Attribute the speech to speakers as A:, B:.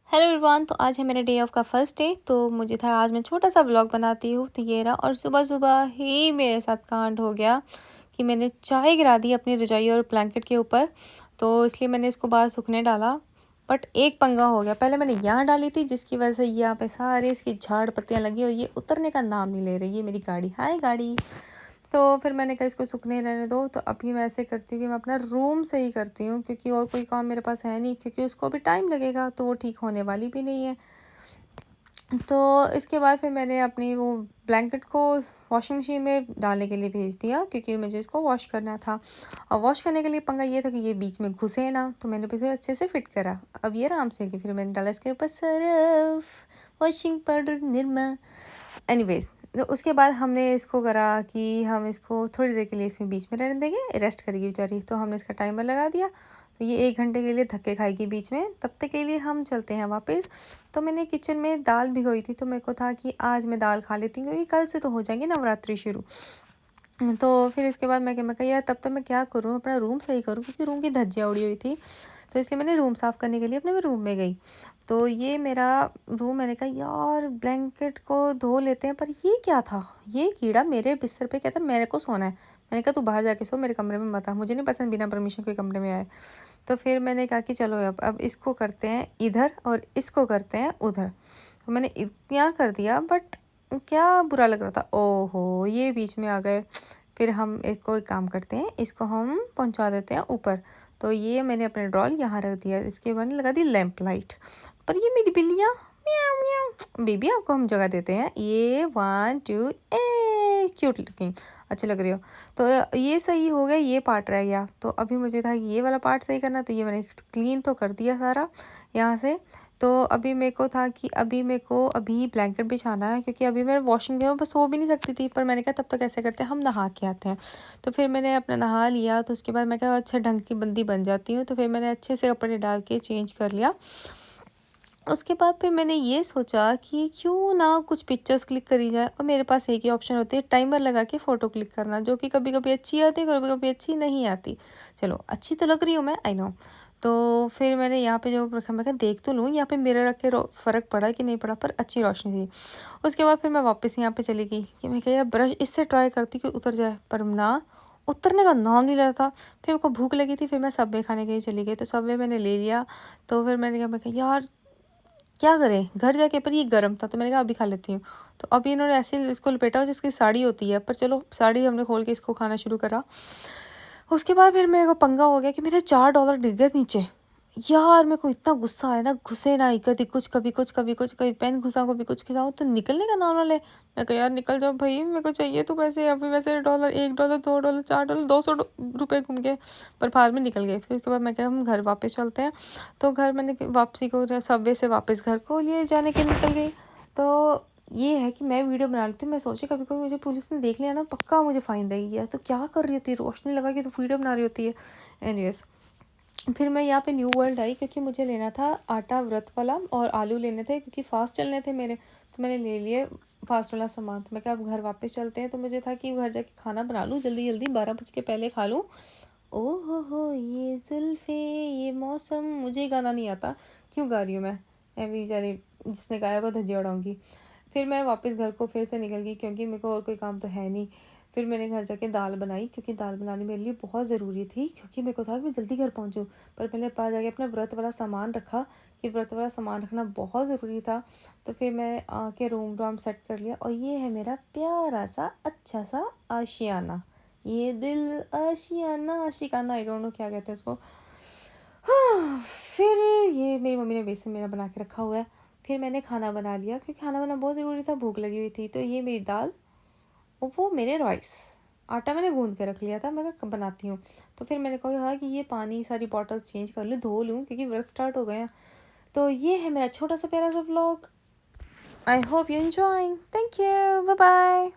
A: Hello everyone. तो आज है मेरे डे ऑफ का फर्स्ट डे। तो मुझे था आज मैं छोटा सा व्लॉग बनाती हूँ, तो ये रहा। और सुबह सुबह ही मेरे साथ कांड हो गया कि मैंने चाय गिरा दी अपनी रजाई और ब्लैंकेट के ऊपर। तो इसलिए मैंने इसको बाहर सूखने डाला, बट एक पंगा हो गया। पहले मैंने यहाँ डाली थी, जिसकी वजह से यहाँ पे सारे इसकी झाड़ पत्तियाँ लगी और ये उतरने का नाम नहीं ले रही है मेरी गाड़ी। हाय गाड़ी। तो फिर मैंने कहा इसको सूखने रहने दो। तो अभी मैं ऐसे करती हूँ कि मैं अपना रूम से ही करती हूँ, क्योंकि और कोई काम मेरे पास है नहीं, क्योंकि उसको भी टाइम लगेगा तो वो ठीक होने वाली भी नहीं है। तो इसके बाद फिर मैंने अपनी वो ब्लैंकेट को वॉशिंग मशीन में डालने के लिए भेज दिया, क्योंकि मुझे इसको वॉश करना था। और वॉश करने के लिए पंगा ये था कि ये बीच में घुसे ना, तो मैंने इसे अच्छे से फिट करा। अब ये आराम से कि फिर मैंने डाला इसके ऊपर Surf washing powder Nirma. Anyways, तो उसके बाद हमने इसको करा कि हम इसको थोड़ी देर के लिए इसमें बीच में रहने देंगे, रेस्ट करेगी बेचारी। तो हमने इसका टाइमर लगा दिया। तो ये 1 घंटे के लिए धक्के खाएगी बीच में, तब तक के लिए हम चलते हैं वापस। तो मैंने किचन में दाल भिगोई थी, तो मेरे को था कि आज मैं दाल खा लेती हूँ, क्योंकि कल से तो हो जाएंगे नवरात्रि शुरू। तो फिर इसके बाद मैं कहा यार तब तक मैं क्या करूँ, अपना रूम सही करूँ, क्योंकि रूम की धज्जियाँ उड़ी हुई थी। तो इसलिए मैंने रूम साफ़ करने के लिए अपने रूम में गई। तो ये मेरा रूम, मैंने कहा यार ब्लैंकेट को धो लेते हैं, पर ये क्या था, ये कीड़ा मेरे बिस्तर पे कहता मेरे को सोना है। मैंने कहा तू बाहर जाके सो, मेरे कमरे में मत आ, मुझे नहीं पसंद बिना परमिशन कोई कमरे में आए। तो फिर मैंने कहा कि चलो अब इसको करते हैं इधर और इसको करते हैं उधर। तो मैंने यहाँ कर दिया, बट क्या बुरा लग रहा था। ओहो, ये बीच में आ गए। फिर हम इसको एक काम करते हैं, इसको हम पहुंचा देते हैं ऊपर। तो ये मैंने अपने ड्रॉल यहाँ रख दिया, इसके बाद लगा दी लैंप लाइट। पर ये मेरी बिल्लियाँ म्याऊं म्याऊं, बेबी आपको हम जगह देते हैं। ये 1 2 ए क्यूट लुकिंग, अच्छे लग रही हो। तो ये सही हो गया, ये पार्ट रह गया। तो अभी मुझे था कि ये वाला पार्ट सही करना, तो ये मैंने क्लीन तो कर दिया सारा यहाँ से। तो अभी मेरे को था कि अभी ब्लैंकेट बिछाना है, क्योंकि अभी मैं वॉशिंग में बस सो भी नहीं सकती थी। पर मैंने कहा तब तक ऐसे करते हैं, हम नहा के आते हैं। तो फिर मैंने अपना नहा लिया। तो उसके बाद मैं कहा अच्छा ढंग की बंदी बन जाती हूँ। तो फिर मैंने अच्छे से कपड़े डाल के चेंज कर लिया। उसके बाद फिर मैंने ये सोचा कि क्यों ना कुछ पिक्चर्स क्लिक करी जाए। और मेरे पास एक ही ऑप्शन होती है, टाइमर लगा के फ़ोटो क्लिक करना, जो कि कभी कभी अच्छी आती है, कभी कभी अच्छी नहीं आती। चलो अच्छी तो लग रही हूँ मैं, आई नो। तो फिर मैंने यहाँ पे जो रखा, मैं देख तो लूँ यहाँ पे मिरर रख के फ़र्क पड़ा कि नहीं पड़ा, पर अच्छी रोशनी थी। उसके बाद फिर मैं वापस यहाँ पे चली गई कि मैं क्या ब्रश इससे ट्राई करती कि उतर जाए, पर ना उतरने का नाम नहीं रहा था। फिर मेरे को भूख लगी थी, फिर मैं सबवे खाने के लिए चली गई। तो सबवे मैंने ले लिया। तो फिर मैंने कहा, मैं कहा यार क्या करें घर जाके, पर ये गर्म था तो मैंने कहा अभी खा लेती हूँ। तो अभी इन्होंने ऐसे इसको लपेटा जिसकी साड़ी होती है, पर चलो साड़ी हमने खोल के इसको खाना शुरू करा। उसके बाद फिर मेरे को पंगा हो गया कि मेरे $4 डिग गए नीचे। यार मेरे को इतना गुस्सा आया ना, घुसे ना कभी कुछ कभी कुछ कभी कुछ, कभी पेन घुसा कभी कुछ घुसाऊँ, तो निकलने का नाम ना ले। मैं कहा यार निकल जाओ भाई, मेरे को चाहिए तो पैसे। अभी वैसे $1 $1 $2 $4 200 रुपये घूम गए, पर बाद में निकल गए। फिर उसके बाद मैं कहा हम घर वापस चलते हैं। तो घर मैंने वापसी को सबवे से वापस घर को लिए जाने के निकल गई। तो ये है कि मैं वीडियो बना लेती हूँ। मैं सोची कभी कभी मुझे पुलिस ने देख लिया ना, पक्का मुझे फाइन देगी। यार तो क्या कर रही होती है, रोशनी लगा के तो वीडियो बना रही होती है। एनीवेज, फिर मैं यहाँ पे न्यू वर्ल्ड आई, क्योंकि मुझे लेना था आटा व्रत वाला और आलू लेने थे, क्योंकि फास्ट चलने थे मेरे। तो मैंने ले लिए फास्ट वाला सामान। तो मैं क्या अब घर वापस चलते हैं। तो मुझे था कि घर जाके खाना बना लूँ जल्दी जल्दी, 12 बज के पहले खा लूँ। ओह हो ये जुल्फ़े ये मौसम, मुझे गाना नहीं आता, क्यों गा रही हूँ मैं बेचारी जिसने गाया को धज्जियाँ उड़ाऊँगी। फिर मैं वापस घर को फिर से निकल गई, क्योंकि मेरे को और कोई काम तो है नहीं। फिर मैंने घर जाके दाल बनाई, क्योंकि दाल बनानी मेरे लिए बहुत ज़रूरी थी, क्योंकि मेरे को था कि मैं जल्दी घर पहुँचूँ। पर पहले पास जाके अपना व्रत वाला सामान रखा, कि व्रत वाला सामान रखना बहुत ज़रूरी था। तो फिर मैं आके रूम सेट कर लिया। और ये है मेरा प्यारा सा अच्छा सा आशियाना, ये दिल आशियाना आशिकाना, आई डोंट नो क्या कहते हैं उसको। हाँ, फिर ये मेरी मम्मी ने बेसन मेरा बना के रखा हुआ है। फिर मैंने खाना बना लिया, क्योंकि खाना बनाना बहुत ज़रूरी था, भूख लगी हुई थी। तो ये मेरी दाल और वो मेरे राइस, आटा मैंने गूंद के रख लिया था, मैं कब बनाती हूँ। तो फिर मैंने कहा कि ये पानी सारी बॉटल चेंज कर लूँ, धो लूँ, क्योंकि व्रत स्टार्ट हो गए हैं। तो ये है मेरा छोटा सा प्यारा सा vlog. I hope you enjoying. Thank you, bye bye.